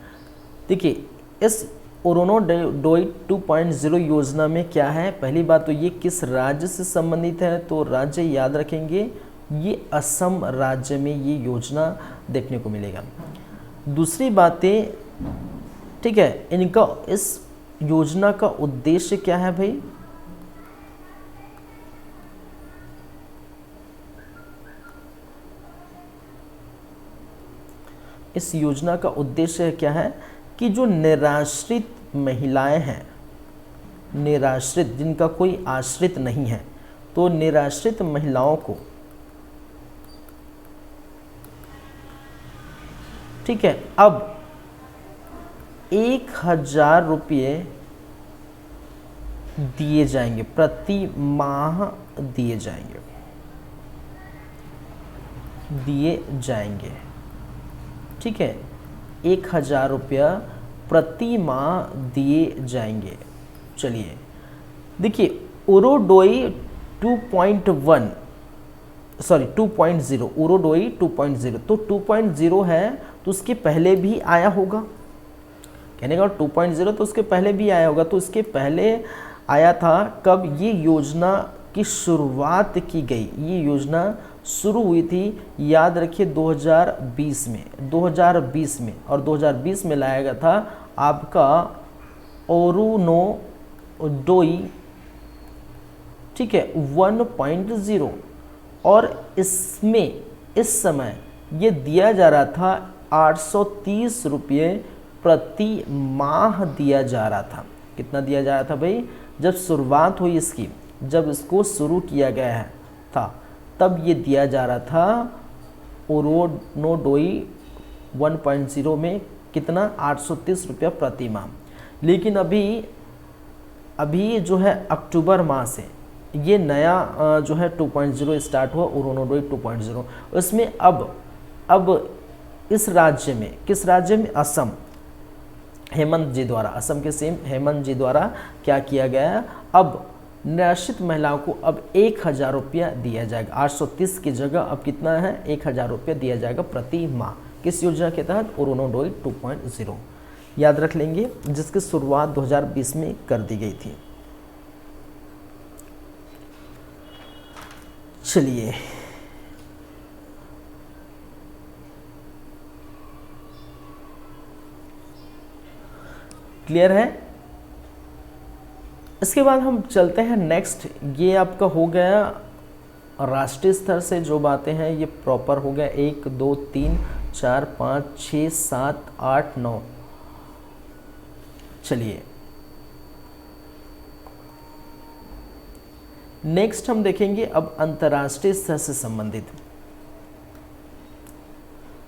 देखिए इस अरुणोदय 2.0 योजना में क्या है, पहली बात तो ये किस राज्य से संबंधित है, तो राज्य याद रखेंगे, ये असम राज्य में ये योजना देखने को मिलेगा। दूसरी बातें, ठीक है, इनका इस योजना का उद्देश्य क्या है भाई, इस योजना का उद्देश्य क्या है कि जो निराश्रित महिलाएं हैं, निराश्रित जिनका कोई आश्रित नहीं है, तो निराश्रित महिलाओं को, ठीक है, अब 1000 रुपये दिए जाएंगे, प्रति माह दिए जाएंगे, ठीक है, 1000 रुपया प्रति माह दिए जाएंगे। चलिए देखिए अरुणोदय 2.0, अरुणोदय 2.0, तो 2.0 है तो उसके पहले भी आया होगा, कहने का 2.0 तो उसके पहले भी आया होगा। तो इसके पहले आया था कब, ये योजना की शुरुआत की गई, ये योजना शुरू हुई थी, याद रखिए 2020 में, और 2020 में लाया गया था आपका अरुणोदय, ठीक है, 1.0। और इसमें इस समय ये दिया जा रहा था 830 रुपये प्रति माह दिया जा रहा था। कितना दिया जा रहा था भाई, जब शुरुआत हुई इसकी, जब इसको शुरू किया गया था तब ये दिया जा रहा था अरुणोदय 1.0 में कितना, 830 रुपया प्रति माह। लेकिन अभी जो है अक्टूबर माह से ये नया जो है 2.0 स्टार्ट हुआ, अरुणोदय 2.0। उसमें अब इस राज्य में, किस राज्य में, असम, हेमंत जी द्वारा, असम के सीएम हेमंत जी द्वारा क्या किया गया, अब निराश्रित महिलाओं को अब 1000 रुपया दिया जाएगा। 830 की जगह अब कितना है, 1000 रुपया दिया जाएगा प्रति माह। किस योजना के तहत, अरुणोदय 2.0 याद रख लेंगे, जिसकी शुरुआत 2020 में कर दी गई थी। चलिए क्लियर है। इसके बाद हम चलते हैं नेक्स्ट, ये आपका हो गया राष्ट्रीय स्तर से जो बातें हैं ये प्रॉपर हो गया, 1 2 3 4 5 6 7 8 9 चलिए नेक्स्ट हम देखेंगे अब अंतर्राष्ट्रीय स्तर से संबंधित।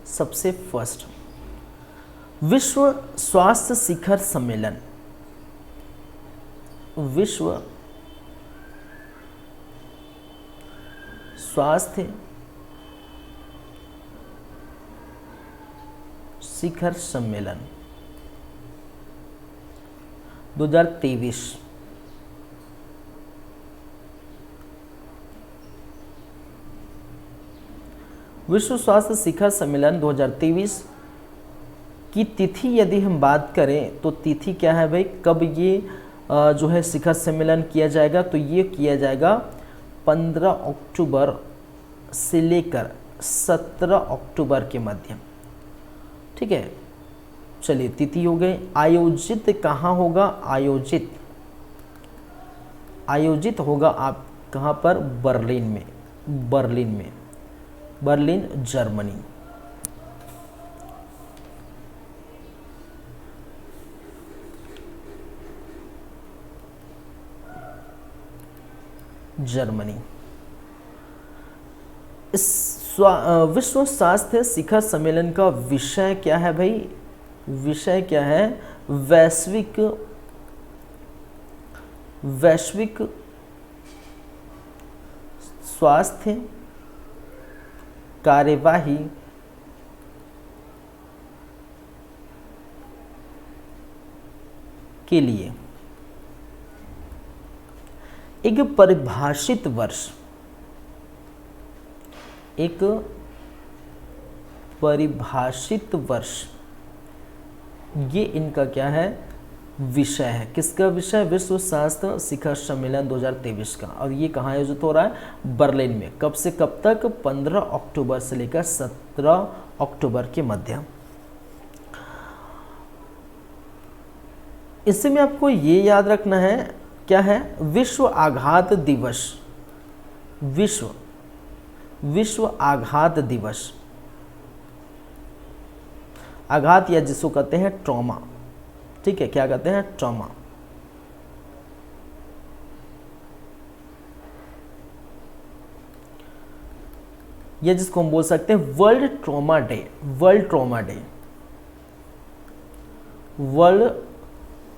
सबसे फर्स्ट, विश्व स्वास्थ्य शिखर सम्मेलन। विश्व स्वास्थ्य शिखर सम्मेलन 2023। विश्व स्वास्थ्य शिखर सम्मेलन 2023 की तिथि यदि हम बात करें तो तिथि क्या है भाई, कब ये जो है शिखर सम्मेलन किया जाएगा, तो ये किया जाएगा 15 अक्टूबर से लेकर 17 अक्टूबर के मध्य। ठीक है, चलिए तिथि हो गई। आयोजित कहाँ होगा, आयोजित होगा आप कहाँ पर, बर्लिन में, बर्लिन जर्मनी। इस विश्व स्वास्थ्य शिखर सम्मेलन का विषय क्या है भाई, विषय क्या है, वैश्विक स्वास्थ्य कार्यवाही के लिए एक परिभाषित वर्ष, एक परिभाषित वर्ष, ये इनका क्या है, विषय है। किसका विषय, विश्व स्वास्थ्य शिखर सम्मेलन 2023 का। और ये कहाँ आयोजित हो रहा है, बर्लिन में। कब से कब तक, 15 अक्टूबर से लेकर 17 अक्टूबर के मध्य। इससे में आपको ये याद रखना है, क्या है, विश्व आघात दिवस, विश्व आघात दिवस, आघात या जिसको कहते हैं ट्रॉमा। ठीक है, क्या कहते हैं, ट्रॉमा। या जिसको हम बोल सकते हैं world trauma day, world trauma day, world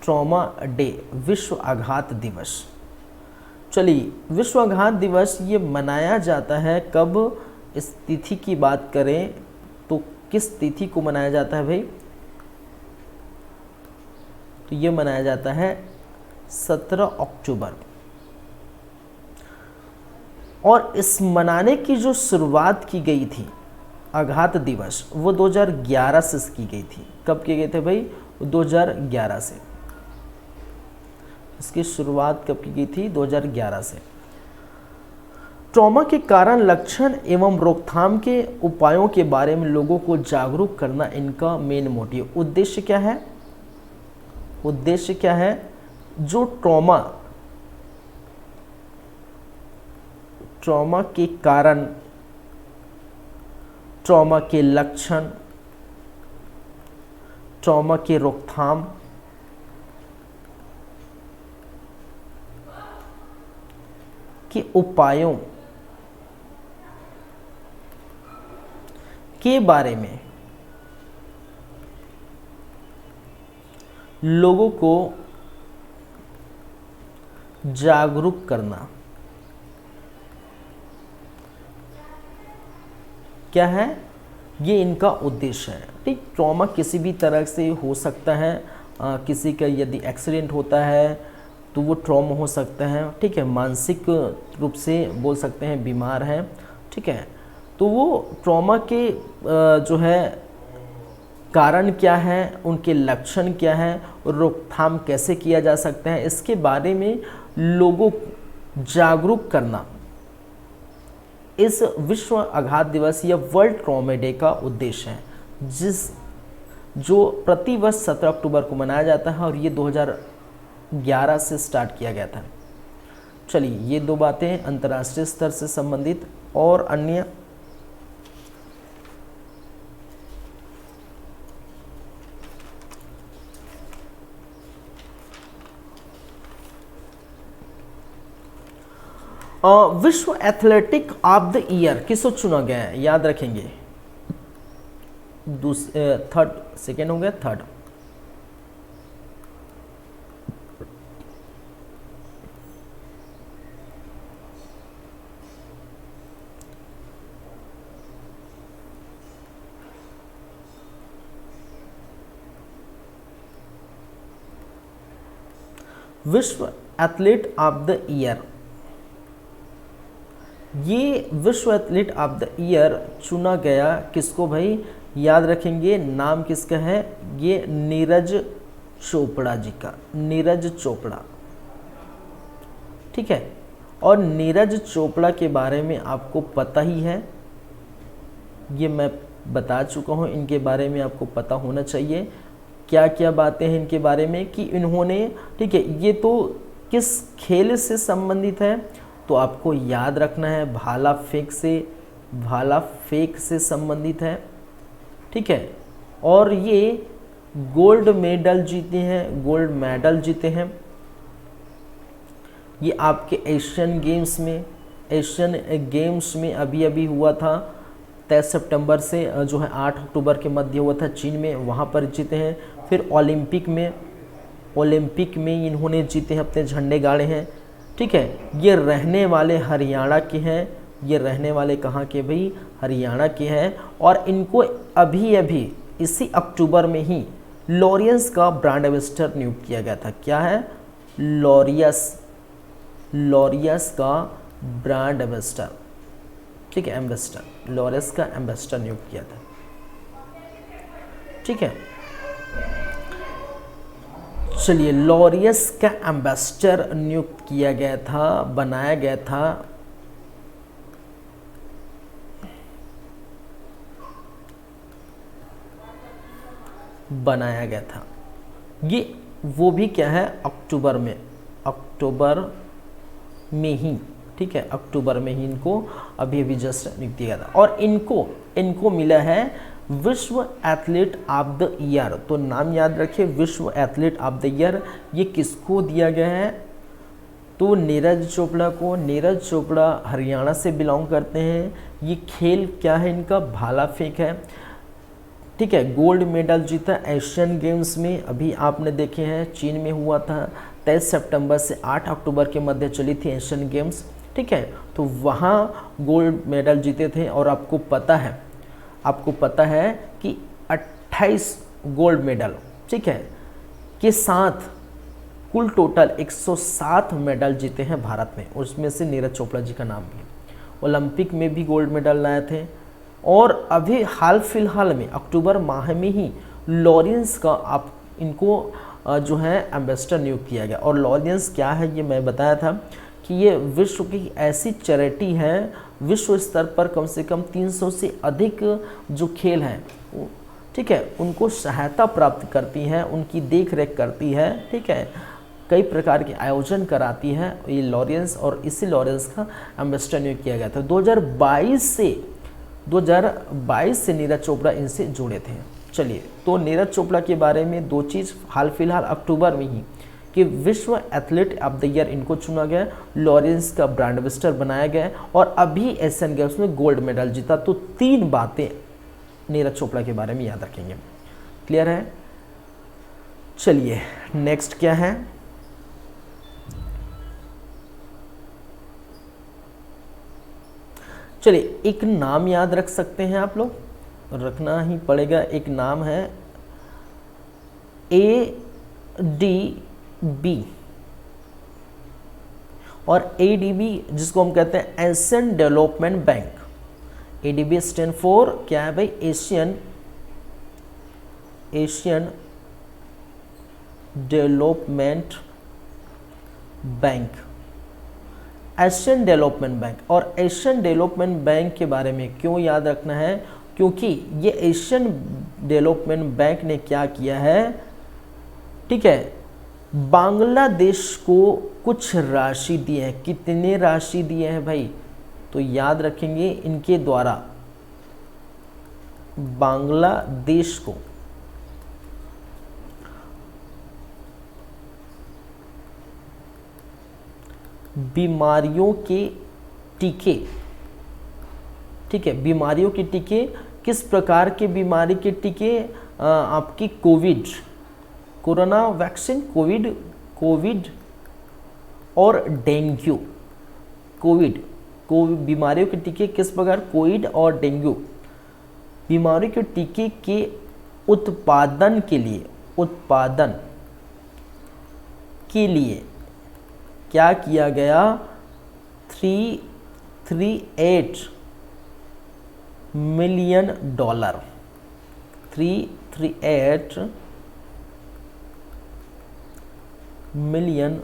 trauma day, विश्व आघात दिवस। चलिए, विश्व आघात दिवस ये मनाया जाता है कब, इस तिथि की बात करें तो किस तिथि को मनाया जाता है भाई, तो ये मनाया जाता है 17 अक्टूबर। और इस मनाने की जो शुरुआत की गई थी आघात दिवस, वो 2011 से की गई थी। कब किए गए थे भाई, 2011 से। इसकी शुरुआत कब की गई थी, 2011 से। ट्रॉमा के कारण, लक्षण एवं रोकथाम के उपायों के बारे में लोगों को जागरूक करना इनका मेन मोटिव, उद्देश्य क्या है, उद्देश्य क्या है, जो ट्रॉमा के कारण, ट्रॉमा के लक्षण, ट्रॉमा के रोकथाम, के उपायों के बारे में लोगों को जागरूक करना क्या है, ये इनका उद्देश्य है। ठीक, ट्रॉमा किसी भी तरह से हो सकता है। किसी का यदि एक्सीडेंट होता है तो वो ट्रॉमा हो सकता है। ठीक है, मानसिक रूप से बोल सकते हैं बीमार हैं। ठीक है, तो वो ट्रॉमा के जो है कारण क्या है, उनके लक्षण क्या है और रोकथाम कैसे किया जा सकता है, इसके बारे में लोगों को जागरूक करना इस विश्व आघात दिवस या वर्ल्ड ट्रॉमा डे का उद्देश्य है, जो प्रतिवर्ष 17 अक्टूबर को मनाया जाता है और ये 2011 से स्टार्ट किया गया था। चलिए, ये दो बातें अंतर्राष्ट्रीय स्तर से संबंधित। और अन्य विश्व एथलेटिक ऑफ द ईयर किसको चुना गया है, याद रखेंगे। थर्ड, सेकेंड हो गया, थर्ड। विश्व एथलीट ऑफ द ईयर, ये विश्व एथलीट ऑफ द ईयर चुना गया किसको भाई, याद रखेंगे नाम किसका है, ये नीरज चोपड़ा जी का, नीरज चोपड़ा, ठीक है। और नीरज चोपड़ा के बारे में आपको पता ही है, ये मैं बता चुका हूँ, इनके बारे में आपको पता होना चाहिए क्या क्या बातें हैं इनके बारे में कि इन्होंने, ठीक है, ये तो किस खेल से संबंधित है, तो आपको याद रखना है भाला फेंक से संबंधित है, ठीक है। और ये गोल्ड मेडल जीते हैं, गोल्ड मेडल जीते हैं ये आपके एशियन गेम्स में अभी अभी हुआ था, 23 सितंबर से जो है 8 अक्टूबर के मध्य हुआ था चीन में, वहाँ पर जीते हैं। फिर ओलंपिक में इन्होंने जीते हैं, अपने झंडे गाड़े हैं, ठीक है। ये रहने वाले हरियाणा के हैं, ये रहने वाले कहाँ के भाई, हरियाणा के हैं। और इनको अभी अभी इसी अक्टूबर में ही लॉरियस का ब्रांड एम्बेसडर नियुक्त किया गया था। क्या है, लॉरियस का ब्रांड एम्बेसडर, ठीक है, एम्बेसडर, लॉरियस का एम्बेसडर नियुक्त किया था, ठीक है। चलिए, लॉरियस का एम्बेसडर नियुक्त किया गया था, बनाया गया था। ये वो भी क्या है, अक्टूबर में ही, ठीक है, अक्टूबर में ही इनको अभी जस्ट नियुक्त किया गया था। और इनको मिला है विश्व एथलीट ऑफ द ईयर। तो नाम याद रखिए, विश्व एथलीट ऑफ द ईयर ये किसको दिया गया है, तो नीरज चोपड़ा को। नीरज चोपड़ा हरियाणा से बिलोंग करते हैं। ये खेल क्या है इनका, भाला फेंक है, ठीक है। गोल्ड मेडल जीता एशियन गेम्स में, अभी आपने देखे हैं चीन में हुआ था, 23 सितंबर से 8 अक्टूबर के मध्य चली थी एशियन गेम्स, ठीक है। तो वहाँ गोल्ड मेडल जीते थे। और आपको पता है कि 28 गोल्ड मेडल, ठीक है, के साथ कुल टोटल 107 मेडल जीते हैं भारत में, उसमें से नीरज चोपड़ा जी का नाम भी। ओलंपिक में भी गोल्ड मेडल लाए थे। और अभी हाल फिलहाल में अक्टूबर माह में ही लॉरियस का इनको जो है एम्बेसडर नियुक्त किया गया। और लॉरियस क्या है, ये मैं बताया था कि ये विश्व की ऐसी चैरिटी है, विश्व स्तर पर कम से कम 300 से अधिक जो खेल हैं, ठीक है, उनको सहायता प्राप्त करती है, उनकी देख रेख करती है, ठीक है, कई प्रकार के आयोजन कराती है ये लॉरियस। और इसी लॉरियस का एम्बेसडर नियुक्त किया गया था। 2022 से नीरज चोपड़ा इनसे जुड़े थे। चलिए, तो नीरज चोपड़ा के बारे में दो चीज़, हाल फिलहाल अक्टूबर में ही कि विश्व एथलीट ऑफ द ईयर इनको चुना गया, लॉरियस का ब्रांड एम्बेसडर बनाया गया, और अभी एशियन गेम्स में गोल्ड मेडल जीता। तो 3 बातें नीरज चोपड़ा के बारे में याद रखेंगे। क्लियर है? चलिए, नेक्स्ट क्या है, चलिए एक नाम याद रख सकते हैं आप लोग, रखना ही पड़ेगा। एक नाम है ADB, और ADB जिसको हम कहते हैं Asian development bank. ADB stand for क्या है भाई, Asian development bank, Asian development bank. और एशियन डेवलपमेंट बैंक के बारे में क्यों याद रखना है, क्योंकि ये एशियन डेवलपमेंट बैंक ने क्या किया है, ठीक है, बांग्लादेश को कुछ राशि दी है। कितने राशि दिए हैं भाई, तो याद रखेंगे इनके द्वारा बांग्लादेश को बीमारियों के टीके, ठीक है, बीमारियों के टीके, किस प्रकार के बीमारी के टीके? आपकी कोविड, कोरोना वैक्सीन, कोविड और डेंगू, कोविड बीमारियों के टीके किस प्रकार? कोविड और डेंगू बीमारी के टीके के उत्पादन के लिए क्या किया गया? 338 मिलियन डॉलर, 338 मिलियन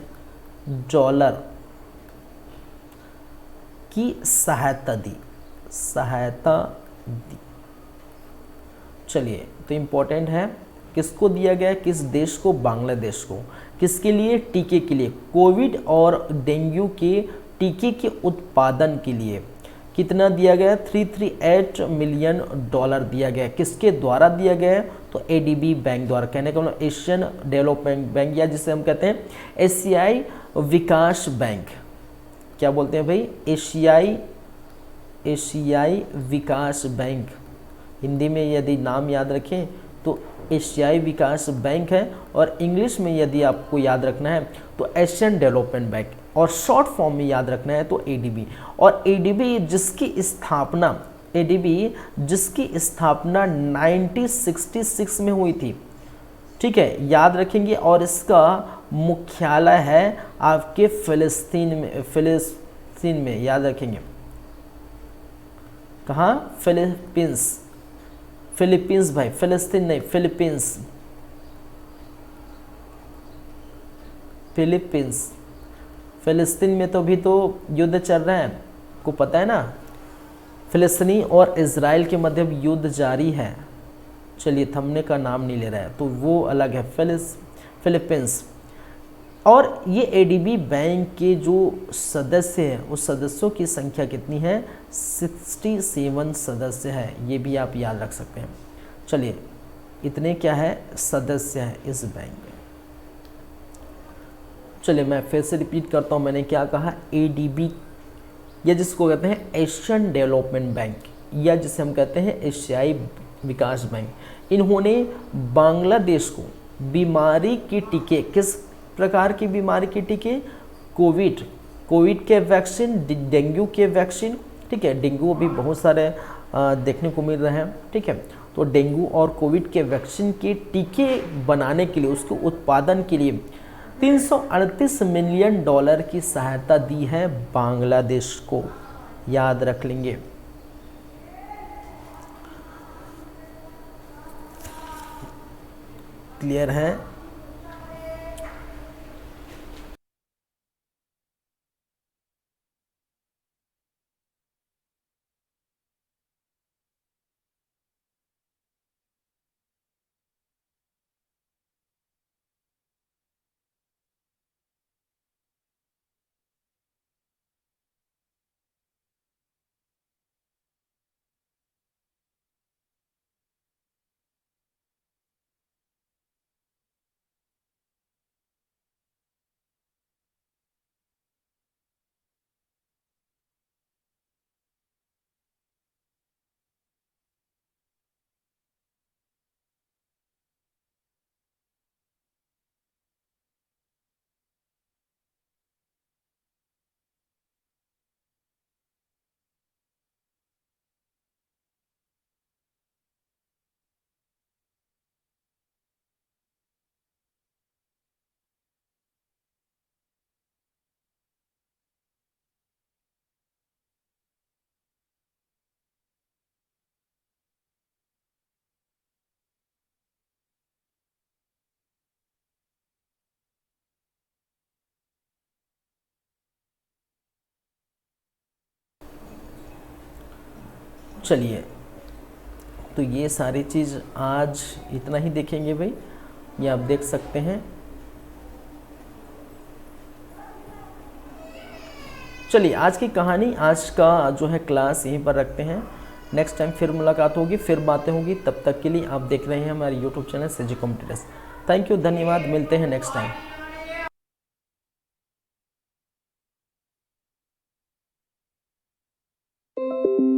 डॉलर की सहायता दी। चलिए, तो इम्पोर्टेंट है, किसको दिया गया? किस देश को? बांग्लादेश को। किसके लिए? टीके के लिए, कोविड और डेंगू के टीके के उत्पादन के लिए। कितना दिया गया? 338 मिलियन डॉलर दिया गया। किसके द्वारा दिया गया? तो एडीबी बैंक द्वारा। कहने का मतलब एशियन डेवलपमेंट बैंक, या जिसे हम कहते हैं एशियाई विकास बैंक। क्या बोलते हैं भाई? एशियाई विकास बैंक। हिंदी में यदि नाम याद रखें तो एशियाई विकास बैंक है, और इंग्लिश में यदि आपको याद रखना है तो एशियन डेवलपमेंट बैंक, और शॉर्ट फॉर्म में याद रखना है तो एडीबी। और एडीबी जिसकी स्थापना 1966 में हुई थी, ठीक है, याद रखेंगे। और इसका मुख्यालय है आपके फिलिस्तीन में, याद रखेंगे। कहाँ? फिलीपींस भाई, फिलिस्तीन नहीं, फिलिस्तीन में तो अभी तो युद्ध चल रहा है, को पता है ना, फिलिस्तीनी और इजराइल के मध्य युद्ध जारी है। चलिए, थमने का नाम नहीं ले रहा है तो वो अलग है, फिलीपींस। और ये एडीबी बैंक के जो सदस्य हैं, उस सदस्यों की संख्या कितनी है? 67 सदस्य है। ये भी आप याद रख सकते हैं। चलिए, इतने क्या है? सदस्य हैं इस बैंक में। चलिए, मैं फिर से रिपीट करता हूँ, मैंने क्या कहा? एडीबी, या जिसको कहते हैं एशियन डेवलपमेंट बैंक, या जिसे हम कहते हैं एशियाई विकास बैंक, इन्होंने बांग्लादेश को बीमारी के टीके, किस प्रकार की बीमारी के टीके? कोविड के वैक्सीन, डेंगू के वैक्सीन, ठीक है, डेंगू अभी बहुत सारे देखने को मिल रहे हैं, ठीक है, तो डेंगू और कोविड के वैक्सीन के टीके बनाने के लिए, उसके उत्पादन के लिए 338 मिलियन डॉलर की सहायता दी है बांग्लादेश को, याद रख लेंगे। क्लियर है? चलिए, तो ये सारी चीज़ आज इतना ही देखेंगे भाई, ये आप देख सकते हैं। चलिए, आज की कहानी, आज का जो है क्लास यहीं पर रखते हैं। नेक्स्ट टाइम फिर मुलाकात होगी, फिर बातें होगी। तब तक के लिए आप देख रहे हैं हमारे YouTube channel CG competitors. Thank you, धन्यवाद, मिलते हैं नेक्स्ट टाइम।
है।